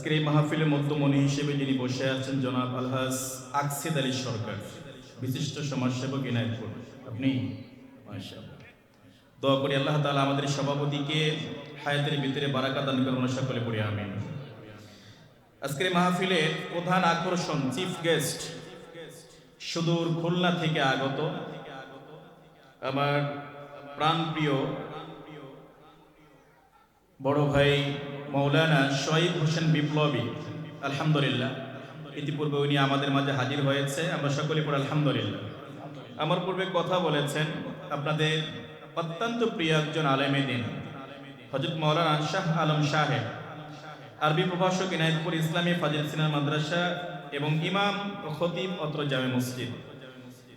আজকের এই মাহফিলের মধ্যমণি হিসেবে যিনি বসে আছেন জনাব আলহাজ আকসেদ আলী সরকার, বিশিষ্ট সমাজসেবক ইনায়তপুর। আপনি মাশাআল্লাহ, দোয়া করি আল্লাহ তাআলা আমাদের সভাপতিকে হায়াতের ভিতরে বারাকাত দান করুন, সকলে পড়ি আমিন। আজকের এই মাহফিলের প্রধান আকর্ষণ, চিফ গেস্ট সুদূর খুলনা থেকে আগত আমার প্রাণপ্রিয় বড় ভাই মৌলানা শহীদ হোসেন বিপ্লবী। আলহামদুলিল্লাহ, ইতিপূর্বে উনি আমাদের মাঝে হাজির হয়েছে, আমরা সকলে পড়ে আলহামদুলিল্লাহ। আমার পূর্বে কথা বলেছেন আপনাদের অত্যন্ত প্রিয় একজন আলেমে দিন হযরত মাওলানা শাহ আলম সাহেব, আরবি প্রভাষক, ইনায়তপুর ইসলামী ফাজিল সিনা মাদ্রাসা এবং ইমাম ও খতিব অত্র জামে মসজিদ।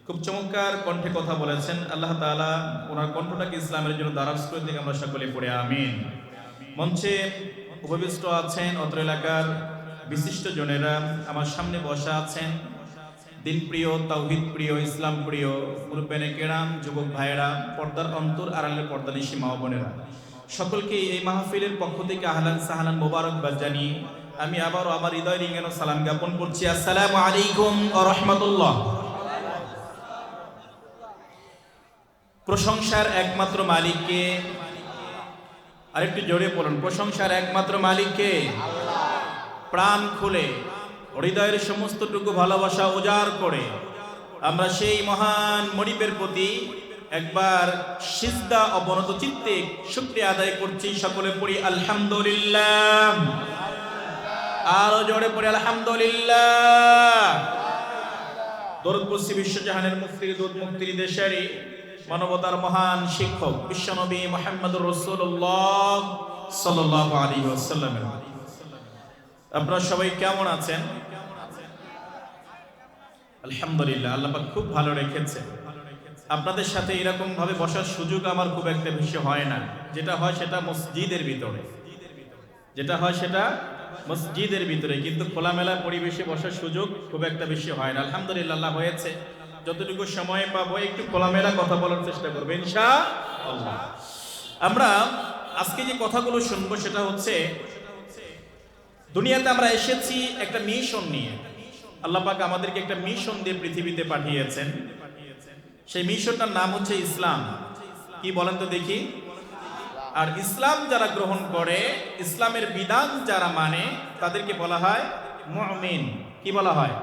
খুব চমৎকার কণ্ঠে কথা বলেছেন। আল্লাহ তাআলা ওনার কণ্ঠটাকে ইসলামের জন্য দারাজ করে দিক, আমরা সকলে পড়ে আমিন। মঞ্চে উপবিষ্ট আছেন অত্র এলাকার বিশিষ্ট জনেরা, আমার সামনে বসা আছেন দিন প্রিয়, তাওহীদ প্রিয়, ইসলাম প্রিয় মুরব্বিয়ানে কেরাম, যুবক ভাইয়েরা, পর্দার অন্তর আড়ালের পর্দানিশী মা বোনেরা, সকলকে এই মাহফিলের পক্ষ থেকে আহলান সাহলান মোবারকবাদ জানিয়ে আমি আবারও আমার হৃদয় রিঙ্গানো সালাম জ্ঞাপন করছি। আসসালামু আলাইকুম ওয়া রাহমাতুল্লাহ। প্রশংসার একমাত্র মালিককে, আরেকটু জোরে বলুন, প্রশংসার একমাত্র মালিককে। প্রাণ খুলে হৃদয়ের সমস্তটুকু ভালোবাসা উজাড় করে আমরা সেই মহান মনিবের প্রতি একবার সিজদা অবনত চিত্তে শুকরিয়া আদায় করছি। সকলে পড়ি আলহামদুলিল্লাহ, আরো জোরে পড়ি আলহামদুলিল্লাহ। দরুদ পড়ছি বিশ্বজাহানের মুফতি, দুধ মুক্তির দেশেরই মানবতার মহান শিক্ষক বিশ্বনবী মুহাম্মদুর রাসূলুল্লাহ সাল্লাল্লাহু আলাইহি ওয়াসাল্লাম। আপনারা সবাই কেমন আছেন? আলহামদুলিল্লাহ, আল্লাহ পাক খুব ভালো রেখেছে। আপনাদের সাথে এরকম ভাবে বসার সুযোগ আমার খুব একটা বেশি হয় না। যেটা হয় সেটা মসজিদের ভিতরে, মসজিদের ভিতরে, কিন্তু খোলামেলা পরিবেশে বসার সুযোগ খুব একটা বেশি হয় না। আলহামদুলিল্লাহ, আল্লাহ হয়েছে। যতটুকু সময় পাবো একটু খোলামেলা কথা বলার চেষ্টা করবো ইনশাআল্লাহ। আমরা আজকে যে কথাগুলো শুনবো সেটা হচ্ছে, দুনিয়াতে আমরা এসেছি একটা মিশন নিয়ে। আল্লাহ পাক আমাদেরকে একটা মিশন দিয়ে পৃথিবীতে পাঠিয়েছেন। সেই মিশনটার নাম হচ্ছে ইসলাম। কি বলেন তো দেখি? আর ইসলাম যারা গ্রহণ করে, ইসলামের বিধান যারা মানে, তাদেরকে বলা হয় মুমিন। কি বলা হয়?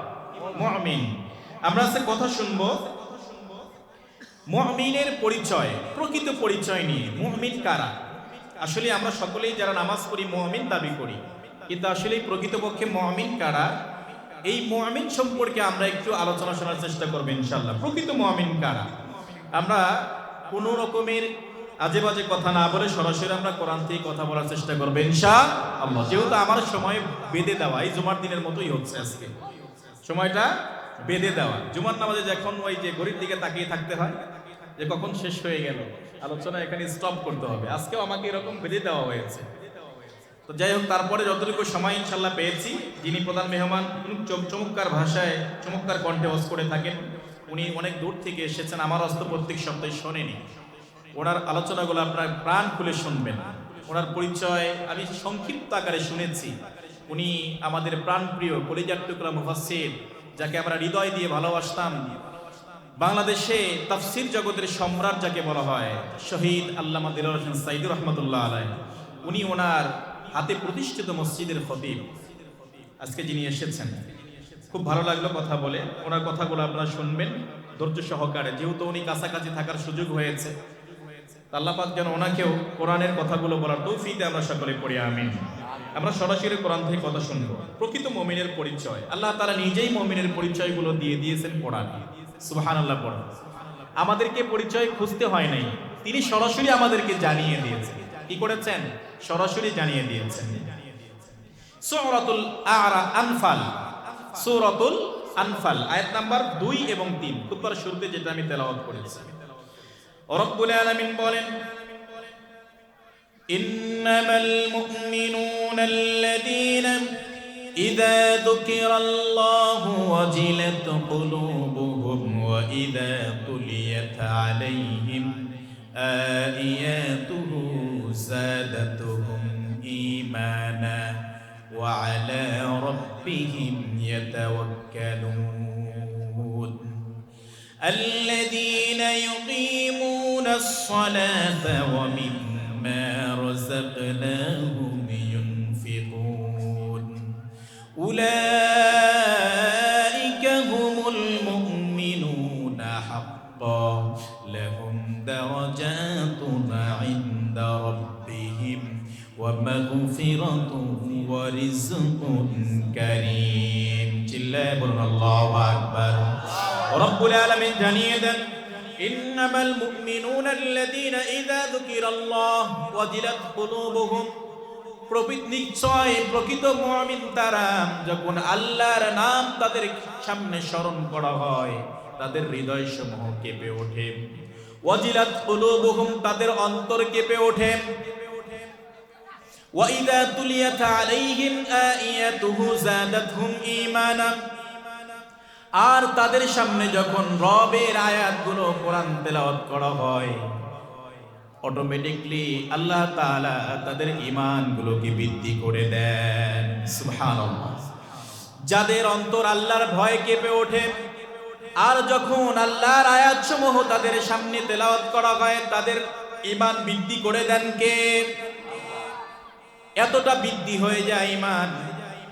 মুমিন। আমরা আজকে কথা শুনবো মুমিনের পরিচয়, প্রকৃত পরিচয় নিয়ে। মুমিন কারা? আসলে আমরা সকলেই যারা নামাজ পড়ি মুমিন দাবি করি, কিন্তু আসলে প্রকৃতপক্ষে মুমিন কারা, এই মুমিন সম্পর্কে আমরা একটু আলোচনা শোনার চেষ্টা করব ইনশাআল্লাহ। প্রকৃত মুমিন কারা? আমরা কোনো রকমের আজে বাজে কথা না বলে সরাসরি আমরা কোরআন থেকে কথা বলার চেষ্টা করব ইনশাআল্লাহ। যেহেতু আমার সময় বেঁধে দেওয়া, এই জুমার দিনের মতোই হচ্ছে আজকে, সময়টা বেঁধে দেওয়া। জুমার নামাজে যখন ওই যে ঘড়ির দিকে তাকিয়ে থাকতে হয় যে কখন শেষ হয়ে গেল, আলোচনা এখানে স্টপ করতে হবে, আজকেও আমাকে এরকম বেঁধে দেওয়া হয়েছে। তো যাই হোক, তারপরে যতটুকু সময় ইনশাল্লাহ পেয়েছি, যিনি প্রধান মেহমান চমৎকার ভাষায় চমৎকার কণ্ঠে ওয়াজ করে থাকেন, উনি অনেক দূর থেকে এসেছেন, আমার হস্ত প্রত্যেক সপ্তাহে শোনেনি। ওনার আলোচনাগুলো আপনার প্রাণ খুলে শুনবেন। ওনার পরিচয় আমি সংক্ষিপ্ত আকারে শুনেছি। উনি আমাদের প্রাণপ্রিয় কলিজার টুকরা মুফাসসির, যাকে আমরা হৃদয় দিয়ে ভালোবাসতাম। বাংলাদেশে তাফসির জগতের সম্রাট যাকে বলা হয়, শহীদ আল্লামা দিলওয়ার হোসেন সাইদুর রহমাতুল্লাহ আলাইহি, উনি ওনার হাতে প্রতিষ্ঠিত মসজিদের খতিব আজকে যিনি এসেছেন। খুব ভালো লাগলো কথা বলে। ওনার কথাগুলো আপনারা শুনবেন ধৈর্য সহকারে, যেহেতু উনি কাছাকাছি থাকার সুযোগ হয়েছে। আল্লাহ পাক যেন ওনাকেও কোরআনের কথাগুলো বলার তৌফিক দেয়, আমরা সকলে পড়ি আমিন। আমরা সরাসরি কোরআন থেকে কথা শুনবো। প্রকৃত মুমিনের পরিচয় আল্লাহ তাআলা নিজেই মুমিনের পরিচয়গুলো দিয়ে দিয়েছেন কোরআনে। সুবহানাল্লাহ পড়ো। আমাদেরকে পরিচয় খুঁজতে হয় নাই, তিনি সরাসরি আমাদেরকে জানিয়ে দিয়েছেন। কি করেছেন? সরাসরি জানিয়ে দিয়েছেন। সূরাতুল আনফাল, সূরাতুল আনফাল আয়াত নাম্বার 2 এবং 3, খুতবার শুরুতে যেটা আমি তেলাওয়াত করেছি। রব্বুল আলামিন বলেন, ইন্নামাল মুমিনুনাল্লাযীনা ইযা যুকিরাল্লাহু ওয়াজিলাত কুলুবুহুম ওয়া ইযা তুলিয়াত আলাইহিম আয়াতুহু যাদাতুহুম ঈমানা وعلى ربهم يتوكلون الذين يقيمون الصلاة ومما رزقناهم ينفقون أولئك هم المؤمنون حقا لهم درجات عند ربهم ومغفرة ورزق كريم চিল্লায়ে বলুন আল্লাহু আকবার রব্বুল আলামিন জানিয়ে দেন ইন্নামাল মুমিনুনা আল্লাযীনা ইযা যুকিরাল্লাহ ওয়াজিলাত কুলুবুহুম নিশ্চয় প্রকৃত মুমিন তারা যখন আল্লাহর নাম তাদের সামনে স্মরণ করা হয় তাদের হৃদয় সমূহ কেঁপে ওঠে ওয়াজিলাত কুলুবুহুম তাদের অন্তর কেঁপে ওঠে وَإِذَا تُلِيَتْ عَلَيْهِمْ آيَاتُهُ زَادَتْهُمْ ঈমানা আর তাদের সামনে যখন রবের আয়াতগুলো কোরআন তেলাওয়াত করা হয় অটোমেটিক্যালি আল্লাহ তাআলা তাদের ঈমানগুলোকে বৃদ্ধি করে দেন সুবহানাল্লাহ যাদের অন্তর আল্লাহর ভয়ে কেঁপে ওঠে আর যখন আল্লাহর আয়াতসমূহ তাদের সামনে তেলাওয়াত করা হয় তাদের ঈমান বৃদ্ধি করে দেন কে এতটা বৃদ্ধি হয়ে যায় ঈমান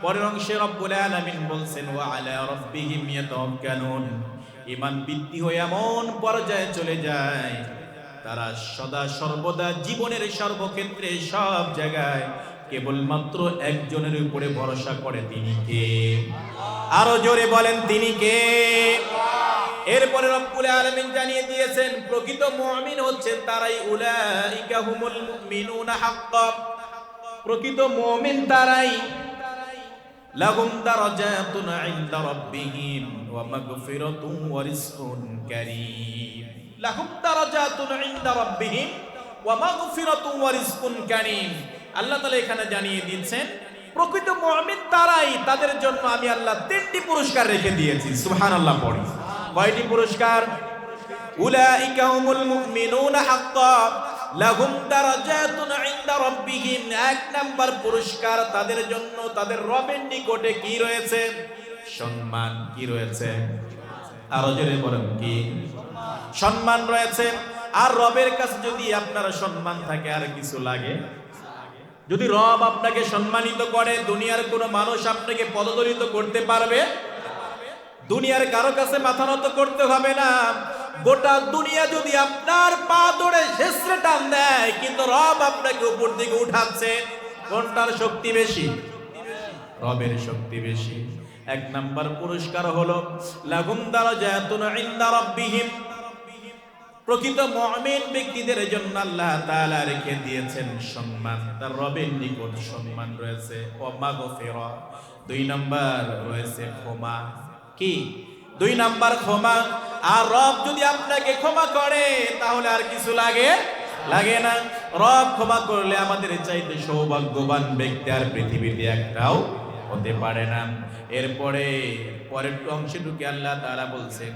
পরের অংশে রব্বুল আলামিন বলছেন ওয়া আলা রাব্বিহিম ইয়াতাওয়াক্কালুন ঈমান বৃদ্ধি হয়ে এমন পর্যায়ে চলে যায় তারা সদা সর্বদা জীবনের সর্বক্ষেত্রে সব জায়গায় কেবলমাত্র একজনের উপরে ভরসা করে তিনি কে আরো জোরে বলেন তিনি কে এরপরে রব্বুল আলামিন জানিয়ে দিয়েছেন প্রকৃত মুমিন হচ্ছেন তারাই উলাইকা হুমুল মুমিনুনা হাক্কা প্রকৃত মুমিন তারাই লাহুম দারাজাতুন ইনদা রাব্বিহিম ওয়া মাগফিরাতুন ওয়া রিজকুন কারীম লাহুম দারাজাতুন ইনদা রাব্বিহিম ওয়া মাগফিরাতুন ওয়া রিজকুন কারীম আল্লাহ তাআলা এখানে জানিয়ে দিচ্ছেন প্রকৃত মুমিন তারাই তাদের জন্য আমি আল্লাহ তিনটি পুরস্কার রেখে দিয়েছি সুবহানাল্লাহ পড়ি কয়টি পুরস্কার উলাইকা হুমুল মুমিনুনা হাক্কা লাহুম দারাজাতুন ইনদা রাব্বিহিম এক নাম্বার পুরস্কার তাদের জন্য তাদের রবের নিকটে কি রয়েছে সম্মান কি রয়েছে আরো জোরে বলেন কি সম্মান রয়েছে আর রবের কাছে যদি আপনার সম্মান থাকে আর কিছু লাগে যদি রব আপনাকে সম্মানিত করে দুনিয়ার কোনো মানুষ আপনাকে পদদলিত করতে পারবে দুনিয়ার কারো কাছে মাথা নত করতে হবে না গোটা দুনিয়া যদি আপনার পা ধরে শেষে টান দেয় কিন্তু রব আপনাকে উপর দিকে উঠাচ্ছে কোনটার শক্তি বেশি রবের শক্তি বেশি এক নাম্বার পুরস্কার হলো লাহুম দারাজাতুন ইনদা রাব্বিহিম প্রকৃত মুমিন ব্যক্তিদের জন্য আল্লাহ তাআলা রেখে দিয়েছেন সম্মান তার রবের নিকট সম্মান রয়েছে ওয়া মাগফিরা দুই নাম্বার রয়েছে ক্ষমা কি দুই নাম্বার ক্ষমা আর রব যদি আপনাকে ক্ষমা করে তাহলে আর কিছু লাগে না রব ক্ষমা করলে আমাদের চাইতে সৌভাগ্যবান ব্যক্তি আর পৃথিবীতে একটাও হতে পারে না এরপরে পরের অংশে ঢুকে আল্লাহ তাআলা বলছেন